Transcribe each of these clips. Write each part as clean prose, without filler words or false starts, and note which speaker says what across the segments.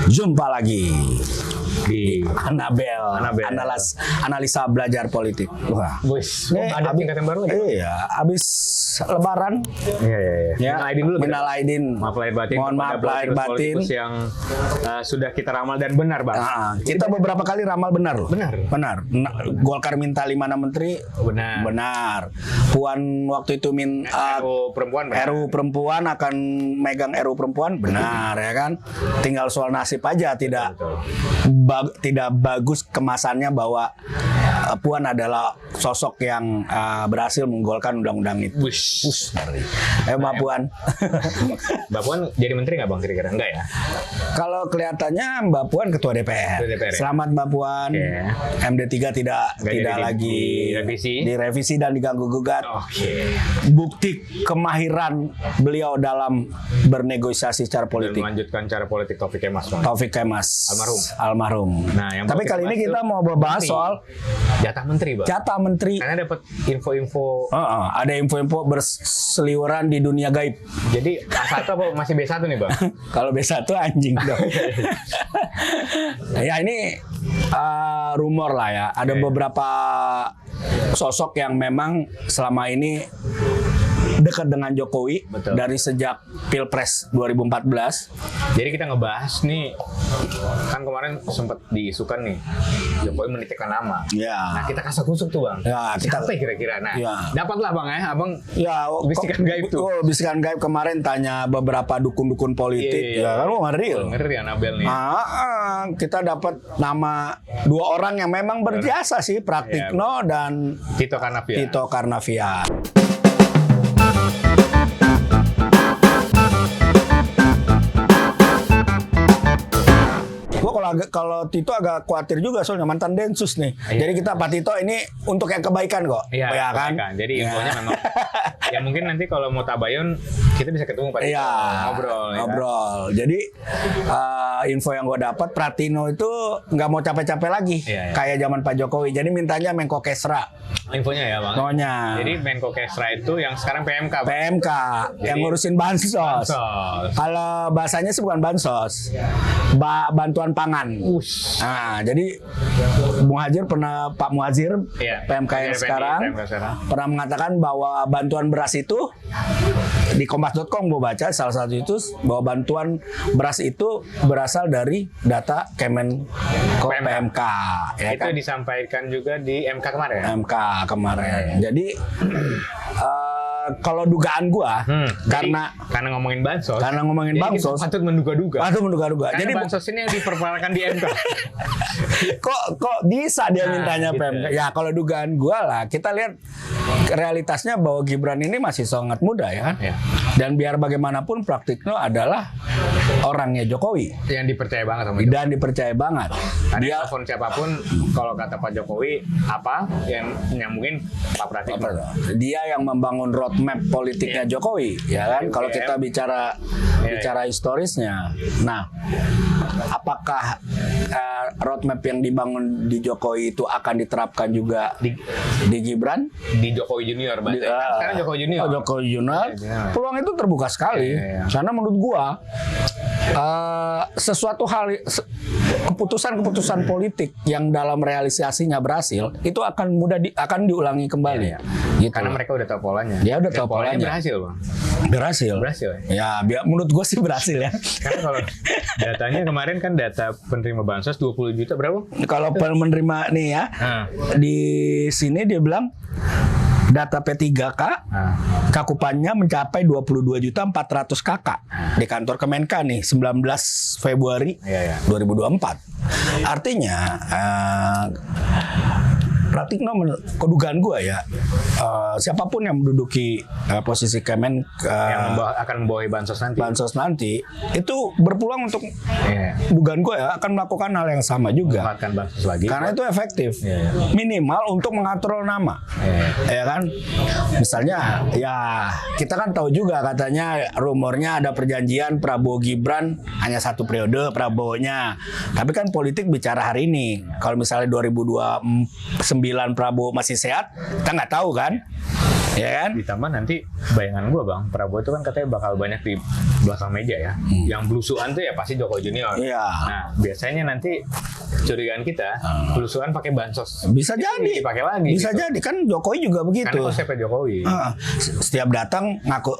Speaker 1: Jumpa lagi
Speaker 2: di
Speaker 1: Anabel. Analisa belajar politik. Wah,
Speaker 2: Bos, ada tingkatan baru aja.
Speaker 1: Iya, habis Lebaran.
Speaker 2: Iya.
Speaker 1: Ya,
Speaker 2: Minal aidin dulu.
Speaker 1: Minal aidin.
Speaker 2: Maaf lahir batin.
Speaker 1: Mohon maaf lahir batin.
Speaker 2: Yang sudah kita ramal dan benar, Bang.
Speaker 1: Kita beberapa kali ramal benar loh.
Speaker 2: Benar.
Speaker 1: Golkar minta 5 menteri. Benar. Puan waktu itu
Speaker 2: RUU perempuan.
Speaker 1: RUU perempuan akan megang RUU perempuan. Benar ya kan? Tinggal soal nasib aja tidak bagus kemasannya bahwa Puan adalah sosok yang berhasil menggolkan undang-undang itu. Mbak Puan.
Speaker 2: Mbak Puan jadi menteri nggak, Bang, kira-kira? Enggak ya?
Speaker 1: Kalau kelihatannya Mbak Puan ketua DPR. Selamat Mbak Puan. MD3 tidak lagi direvisi dan diganggu-gugat. Bukti kemahiran beliau dalam bernegosiasi secara politik.
Speaker 2: Dan melanjutkan cara politik Taufik Kemas. Almarhum. Nah,
Speaker 1: tapi kali ini kita mau membahas soal
Speaker 2: jatah menteri, Bang.
Speaker 1: Jatah menteri.
Speaker 2: Karena dapat info-info.
Speaker 1: Ada info-info berseliweran di dunia gaib.
Speaker 2: Jadi A1 apa masih B1 nih, Bang?
Speaker 1: Kalau B1 anjing dong. Ya ini rumor lah ya. Ada beberapa sosok yang memang selama ini dekat dengan Jokowi.
Speaker 2: Betul.
Speaker 1: Dari sejak Pilpres 2014.
Speaker 2: Jadi kita ngebahas nih, kan kemarin sempat diisukan nih Jokowi menitipkan nama.
Speaker 1: Ya.
Speaker 2: Nah, kita kasih-kusuk tuh, Bang.
Speaker 1: Ya,
Speaker 2: siapa kira-kira? Nah, dapatlah, Bang, ya. Abang bisikan gaib tuh.
Speaker 1: Bisikan gaib kemarin tanya beberapa dukun-dukun politik. Ya kan lu
Speaker 2: ngeri Anabel nih.
Speaker 1: Kita dapat nama 2 orang yang memang berjasa sih, Pratikno dan
Speaker 2: Tito Karnavian.
Speaker 1: Kalau Tito agak khawatir juga soalnya mantan Densus nih. Jadi kita Pak Tito ini untuk yang kebaikan kok.
Speaker 2: Iya,
Speaker 1: ya kan?
Speaker 2: Jadi infonya memang ya mungkin nanti kalau mau tabayun kita bisa ketemu Pak Tito.
Speaker 1: Iya, ngobrol. Jadi info yang gue dapat Pratino itu nggak mau capek-capek lagi kayak zaman Pak Jokowi. Jadi mintanya Menko Kesra.
Speaker 2: Infonya ya, Bang. Jadi Menko Kesra itu yang sekarang PMK.
Speaker 1: Yang ngurusin bansos. Kalau bahasanya sih bukan bansos. Bantuan pangan. Nah, jadi Pak Muhadzir PMK yang sekarang pernah mengatakan bahwa bantuan beras itu di kompas.com gue baca salah satu itu bahwa bantuan beras itu berasal dari data Kemenko PMK.
Speaker 2: Ya itu kan? Disampaikan juga di MK kemarin.
Speaker 1: Jadi kalau dugaan gua karena
Speaker 2: ngomongin bansos.
Speaker 1: Patut
Speaker 2: menduga-duga.
Speaker 1: Jadi
Speaker 2: bansos ini yang dipermasalahkan di MK.
Speaker 1: kok bisa dia mintanya PMK? Ya kalau dugaan gua lah, kita lihat realitasnya bahwa Gibran ini masih sangat muda ya kan. Dan biar bagaimanapun Pratikno adalah orangnya Jokowi.
Speaker 2: Yang dipercaya banget sama Jokowi.
Speaker 1: Dan dipercaya banget.
Speaker 2: Dia telepon siapapun kalau kata Pak Jokowi apa yang nyambungin Pak Pratikno.
Speaker 1: Dia yang membangun roadmap politiknya Jokowi, ya kan? Kalau kita bicara historisnya, nah, apakah roadmap yang dibangun di Jokowi itu akan diterapkan juga di Gibran?
Speaker 2: Di Jokowi Junior, sekarang Jokowi Junior.
Speaker 1: Jokowi Junior, peluang itu terbuka sekali. Karena menurut gua sesuatu hal keputusan politik yang dalam realisasinya berhasil itu akan akan diulangi kembali.
Speaker 2: Gitu. Karena mereka udah tahu polanya.
Speaker 1: Dia udah tahu polanya.
Speaker 2: Berhasil, Bang.
Speaker 1: Berhasil ya? Ya, menurut gue sih berhasil ya.
Speaker 2: Karena kalau datanya kemarin kan data penerima bansos 20 juta berapa?
Speaker 1: Kalau penerima nih ya, di sini dia bilang data P3K cakupannya mencapai 22.400.000 KK di kantor Kemenka nih 19 Februari 2024. Artinya Pratikno, kedugaan gue ya, siapapun yang menduduki posisi Kemen
Speaker 2: yang akan membawahi bansos nanti
Speaker 1: itu berpeluang untuk dugaan gue ya akan melakukan hal yang sama juga.
Speaker 2: Bansos lagi.
Speaker 1: Karena itu efektif. Minimal untuk mengatur nama. Ya kan? Misalnya ya kita kan tahu juga katanya rumornya ada perjanjian Prabowo Gibran hanya 1 periode Prabowo-nya. Tapi kan politik bicara hari ini. Kalau misalnya 2029 Prabowo masih sehat, kita nggak tahu kan. Ya kan?
Speaker 2: Ditambah nanti bayangan gue Bang, Prabowo itu kan katanya bakal banyak di belakang meja ya. Yang belusuan tuh ya pasti Jokowi Junior.
Speaker 1: Iya.
Speaker 2: Nah, biasanya nanti curigaan kita belusuan pakai bansos.
Speaker 1: Bisa jadi.
Speaker 2: Dipakai lagi.
Speaker 1: Bisa
Speaker 2: gitu.
Speaker 1: jadi kan Jokowi juga begitu.
Speaker 2: Karena konsepnya Jokowi.
Speaker 1: Setiap datang ngaku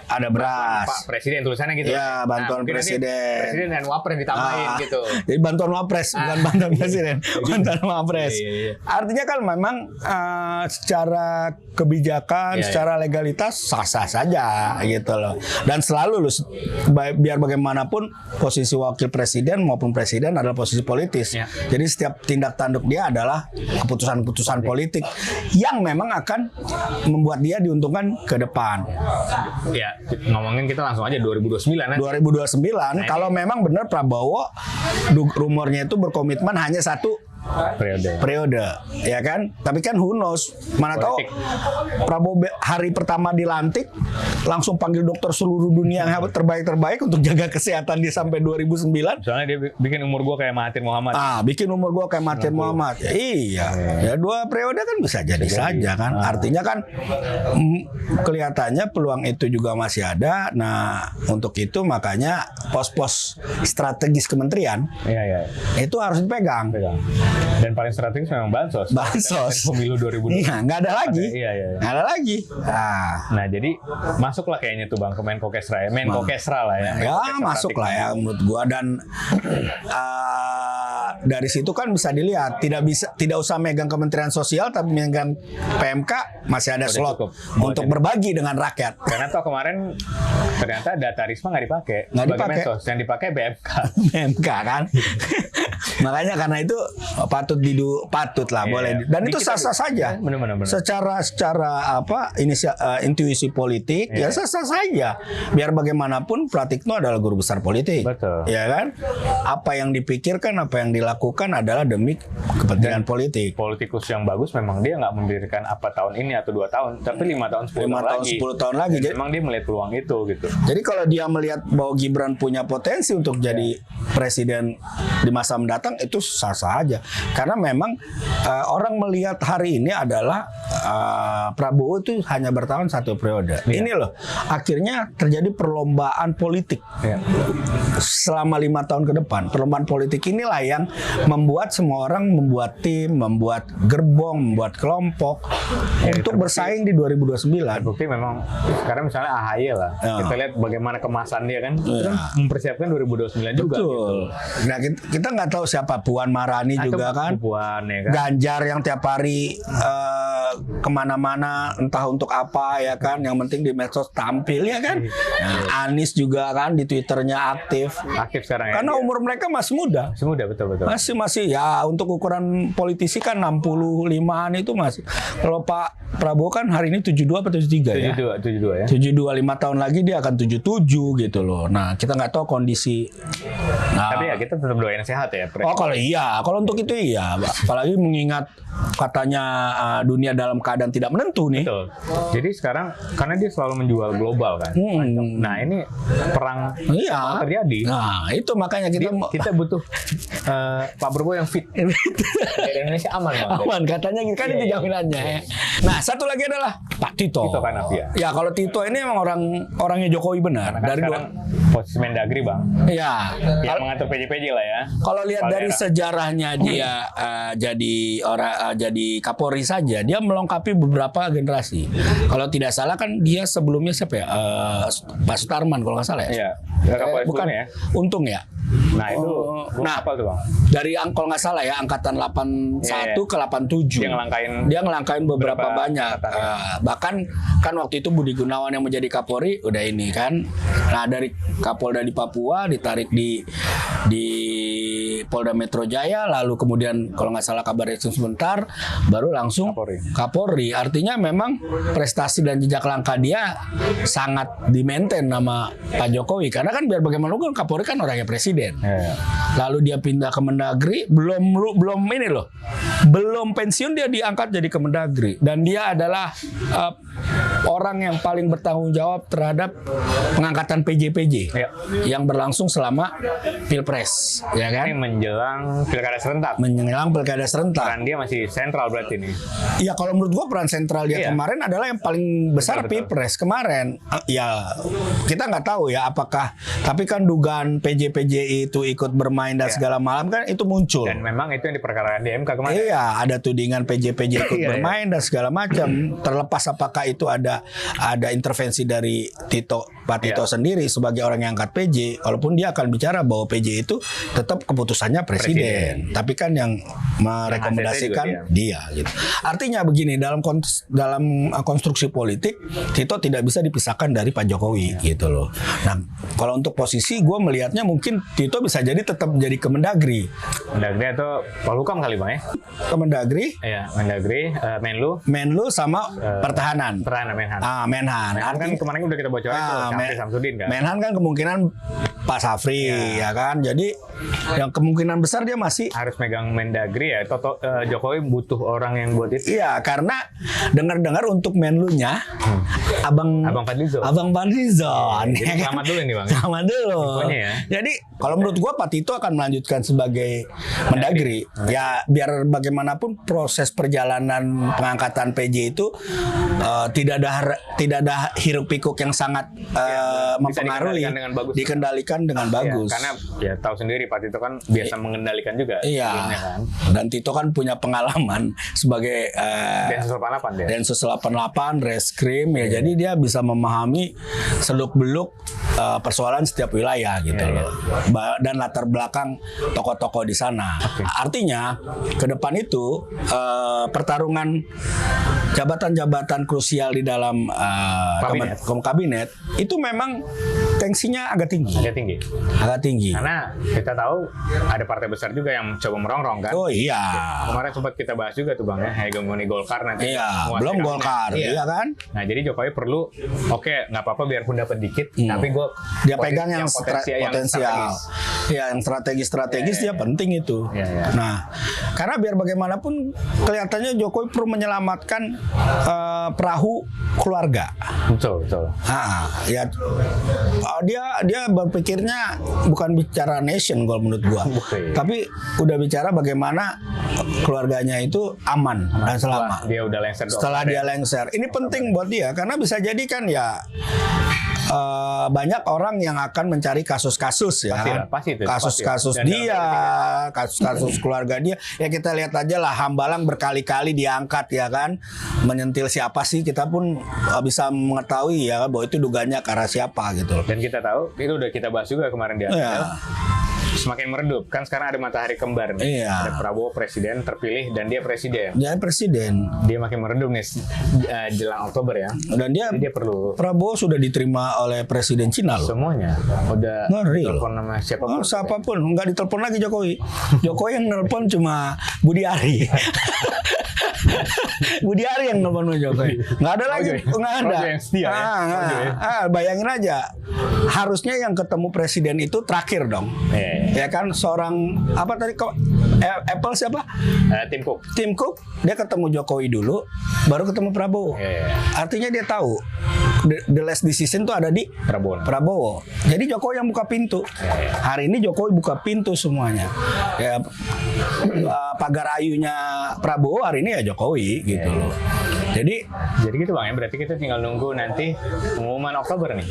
Speaker 1: ada beras.
Speaker 2: Pak Presiden tulisannya gitu.
Speaker 1: Ya, bantuan
Speaker 2: mungkin nanti
Speaker 1: presiden.
Speaker 2: Presiden dan Wapres ditambahin gitu.
Speaker 1: Jadi bantuan Wapres bukan bantuan presiden, bantuan Wapres.
Speaker 2: Iya.
Speaker 1: Artinya kan memang secara kebijakan, secara legalitas sah-sah saja gitu loh. Dan selalu loh, biar bagaimanapun posisi wakil presiden maupun presiden adalah posisi politis.
Speaker 2: Ya.
Speaker 1: Jadi setiap tindak tanduk dia adalah keputusan-keputusan politik yang memang akan membuat dia diuntungkan ke depan.
Speaker 2: Ya, ngomongin kita langsung aja 2029 nanti.
Speaker 1: 2029 kalau memang benar Prabowo rumornya itu berkomitmen hanya satu periode, ya kan? Tapi kan who knows, mana tahu Prabowo hari pertama dilantik langsung panggil dokter seluruh dunia yang terbaik untuk jaga kesehatan dia sampai 2009.
Speaker 2: Soalnya dia bikin umur gua kayak Mahathir Muhammad.
Speaker 1: Bikin umur gua kayak Mahathir Muhammad. Iya. Ya 2 periode kan bisa jadi saja kan. Artinya kan kelihatannya peluang itu juga masih ada. Nah, untuk itu makanya pos-pos strategis kementerian itu harus dipegang.
Speaker 2: Dan paling strategis memang bansos. Pemilu 2020.
Speaker 1: Iya, nggak ada lagi. Nggak ada lagi.
Speaker 2: Nah, jadi masuklah kayaknya tuh Bang ke Menkokesra ya. Menkokesra lah ya.
Speaker 1: Ya, masuk lah ya menurut gua. Dan dari situ kan bisa dilihat tidak usah megang Kementerian Sosial tapi megang PMK masih ada slot untuk berbagi dengan rakyat.
Speaker 2: Karena toh kemarin ternyata data Risma nggak dipakai. Mensos yang dipakai BMK.
Speaker 1: BMK kan. Makanya karena itu patut lah boleh. Dan itu sah-sah saja.
Speaker 2: Benar.
Speaker 1: Secara intuisi politik ya sah-sah saja. Biar bagaimanapun Pratikno adalah guru besar politik.
Speaker 2: Betul.
Speaker 1: Ya kan? Apa yang dipikirkan, apa yang dilakukan adalah demi kepentingan politik.
Speaker 2: Politikus yang bagus memang dia nggak mendirikan apa tahun ini atau 2 tahun, tapi 5 tahun 10 tahun lagi. Jadi memang dia melihat peluang itu gitu.
Speaker 1: Jadi kalau dia melihat bahwa Gibran punya potensi untuk jadi presiden di masa mendatang itu sah-sah aja. Karena memang orang melihat hari ini adalah Prabowo itu hanya bertahan 1 periode. Ini loh, akhirnya terjadi perlombaan politik selama 5 tahun ke depan. Perlombaan politik inilah yang membuat semua orang membuat tim, membuat gerbong, membuat kelompok untuk bersaing di 2029.
Speaker 2: Bukti memang sekarang misalnya AHY lah. Kita lihat bagaimana kemasan dia kan, mempersiapkan 2029 juga.
Speaker 1: Betul.
Speaker 2: Gitu.
Speaker 1: Nah, kita nggak tahu siapa Puan Maharani juga kan.
Speaker 2: Puan, ya kan.
Speaker 1: Ganjar yang tiap hari kemana-mana entah untuk apa ya kan. Yang penting di medsos tampil ya kan. Nah, Anies juga kan di Twitternya aktif
Speaker 2: sekarang ya.
Speaker 1: Karena umur mereka masih muda.
Speaker 2: Betul.
Speaker 1: Masih ya untuk ukuran politisi kan 65-an itu masih. Kalau Pak Prabowo kan hari ini 72 atau 73 ya?
Speaker 2: 72 ya.
Speaker 1: 72, 5 tahun lagi dia akan 77 gitu loh. Nah, kita nggak tahu kondisi.
Speaker 2: Tapi ya kita tetap doain sehat ya.
Speaker 1: Kalau untuk itu iya. Apalagi mengingat katanya dunia dalam keadaan tidak menentu nih.
Speaker 2: Betul. Jadi sekarang karena dia selalu menjual global kan. Nah, ini perang terjadi.
Speaker 1: Nah, itu makanya
Speaker 2: kita butuh Pak Prabowo yang fit. Indonesia aman.
Speaker 1: Aman katanya kan itu jaminannya. Nah, satu lagi adalah Pak Tito.
Speaker 2: Tito Karnavian.
Speaker 1: Ya, kalau Tito ini memang orangnya Jokowi benar.
Speaker 2: Karena dari posisi Mendagri, Bang.
Speaker 1: Iya.
Speaker 2: Yang mengatur PJ ya.
Speaker 1: Kalau lihat dari sejarahnya dia jadi Kapolri saja, dia melengkapi beberapa generasi. Kalau tidak salah kan dia sebelumnya siapa ya? Pak Sutarman kalau nggak salah ya.
Speaker 2: Iya.
Speaker 1: Bukan
Speaker 2: ya.
Speaker 1: Untung ya.
Speaker 2: Nah itu apa tuh Bang?
Speaker 1: Dari kalau nggak salah ya angkatan 81 ke 87 dia ngelangkain beberapa banyak bahkan kan waktu itu Budi Gunawan yang menjadi Kapolri udah ini kan. Nah dari Kapolda di Papua ditarik di Polda Metro Jaya, lalu kemudian kalau nggak salah kabar Reskrim sebentar baru langsung Kapolri. Artinya memang prestasi dan jejak langkah dia sangat di-maintain nama Pak Jokowi karena kan biar bagaimanapun Kapolri kan orangnya presiden. Lalu dia pindah ke Mendagri, belum ini loh, belum pensiun dia diangkat jadi ke Mendagri dan dia adalah orang yang paling bertanggung jawab terhadap pengangkatan PJ yang berlangsung selama Pilpres, ya kan?
Speaker 2: Ini menjelang pilkada serentak.
Speaker 1: Menjelang pilkada serentak.
Speaker 2: Peran dia masih sentral berarti nih.
Speaker 1: Ya kalau menurut gua peran sentral dia kemarin adalah yang paling besar Pilpres kemarin. Ya kita nggak tahu ya apakah, tapi kan dugaan PJ itu ikut bermain dan segala malam kan itu muncul.
Speaker 2: Dan memang itu yang diperkarakan di MK kemarin.
Speaker 1: Iya, ada tudingan PJ ikut bermain dan segala macam. Terlepas apakah itu ada intervensi dari Pak Tito sendiri sebagai orang yang angkat PJ, walaupun dia akan bicara bahwa PJ itu tetap keputusannya presiden. Tapi kan yang merekomendasikan dia gitu. Artinya begini, dalam konstruksi politik Tito tidak bisa dipisahkan dari Pak Jokowi gitu loh. Nah, kalau untuk posisi gue melihatnya mungkin Tito bisa jadi tetap menjadi Kemendagri.
Speaker 2: Kemendagri atau Polhukam kali Bang ya?
Speaker 1: Kemendagri?
Speaker 2: Iya, Kemendagri,
Speaker 1: Menlu sama Pertahanan.
Speaker 2: Menhan.
Speaker 1: Menhan.
Speaker 2: Kan kemarin udah kita bocorin Syafri Samsudin kan.
Speaker 1: Menhan kan kemungkinan Pak Safri ya kan. Jadi yang kemungkinan besar dia masih
Speaker 2: harus megang Mendagri ya. Jokowi butuh orang yang buat itu.
Speaker 1: Iya, karena dengar-dengar untuk Menlunya Abang
Speaker 2: Fadlizon.
Speaker 1: Abang Fadlizon.
Speaker 2: Jadi selamat dulu nih Bang.
Speaker 1: Selamat dulu.
Speaker 2: Ya.
Speaker 1: Jadi kalau menurut gua Pak Tito akan melanjutkan sebagai Mendagri. Ya biar bagaimanapun proses perjalanan pengangkatan PJ itu tidak ada hiruk pikuk yang sangat mempengaruhi, dikendalikan dengan bagus.
Speaker 2: Karena ya tahu sendiri Pak Tito kan biasa mengendalikan juga.
Speaker 1: Iya.
Speaker 2: Kan?
Speaker 1: Dan Tito kan punya pengalaman sebagai Densus 88 Reskrim ya. Jadi dia bisa memahami seluk-beluk persoalan setiap wilayah gitu loh. Dan latar belakang tokoh-tokoh di sana. Artinya ke depan itu pertarungan jabatan-jabatan krusial di dalam kabinet itu memang tensinya agak tinggi. Agak tinggi.
Speaker 2: Karena kita tahu ada partai besar juga yang coba merongrong kan.
Speaker 1: Oh iya.
Speaker 2: Kemarin sempat kita bahas juga tuh Bang ya, hegemoni Golkar nanti.
Speaker 1: Iya, belum Golkar, iya kan?
Speaker 2: Nah, jadi Jokowi perlu nggak apa-apa biarpun dapat dikit, tapi
Speaker 1: dia pegang yang potensial. Ya, yang strategis dia penting itu. Nah, karena biar bagaimanapun kelihatannya Jokowi perlu menyelamatkan perahu keluarga.
Speaker 2: Betul.
Speaker 1: Ya dia berpikirnya bukan bicara nation kalau menurut gua. Tapi udah bicara bagaimana keluarganya itu aman dan selamat. Setelah dia lengser. Ini penting buat dia karena bisa jadi kan ya banyak orang yang akan mencari kasus-kasus ya. Kasus-kasus dia, kasus-kasus keluarga dia. Ya kita lihat aja lah Hambalang berkali-kali diangkat ya kan. Menyentil siapa sih, kita pun bisa mengetahui ya bahwa itu dugaannya karena siapa gitu.
Speaker 2: Dan kita tahu, itu udah kita bahas juga kemarin di semakin meredup kan sekarang ada matahari kembar nih. Ada Prabowo presiden terpilih dan dia presiden. Dia makin meredup nih jelang Oktober ya.
Speaker 1: Dan dia
Speaker 2: perlu.
Speaker 1: Prabowo sudah diterima oleh presiden Cina loh.
Speaker 2: Semuanya udah telepon sama siapapun.
Speaker 1: Nggak ditelepon lagi Jokowi. Jokowi yang nelpon cuma Budi Ari. Budi Ari yang nelpon Jokowi. Nggak ada lagi. Nggak ada.
Speaker 2: Yang setia,
Speaker 1: bayangin aja. Harusnya yang ketemu presiden itu terakhir dong. Ya kan seorang apa tadi kok Apple siapa? Tim Cook dia ketemu Jokowi dulu baru ketemu Prabowo. Artinya dia tahu the last decision tuh ada di Prabowo. Jadi Jokowi yang buka pintu. Hari ini Jokowi buka pintu semuanya. Ya pagar ayunya Prabowo hari ini ya Jokowi gitu loh. Jadi
Speaker 2: gitu Bang ya, berarti kita tinggal nunggu nanti pengumuman Oktober nih.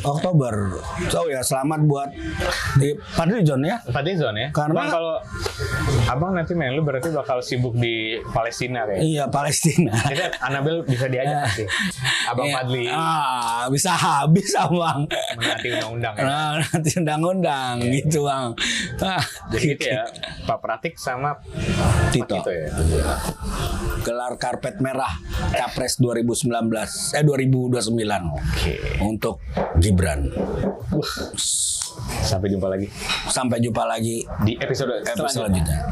Speaker 1: So ya selamat buat di Fadlizon ya. Karena
Speaker 2: Bang, kalau Abang nanti Menlu berarti bakal sibuk di Palestina kayak.
Speaker 1: Iya, Palestina.
Speaker 2: Jadi Anabel bisa diajak nanti. Abang Fadli.
Speaker 1: Bisa habis Abang.
Speaker 2: Menaati undang-undang ya.
Speaker 1: Nanti undang-undang gitu Bang.
Speaker 2: Jadi gitu ya, Pak Pratik sama
Speaker 1: Tito
Speaker 2: ya.
Speaker 1: Gelar karpet merah Capres 2029 untuk Gibran.
Speaker 2: Sampai jumpa lagi
Speaker 1: di episode selanjutnya.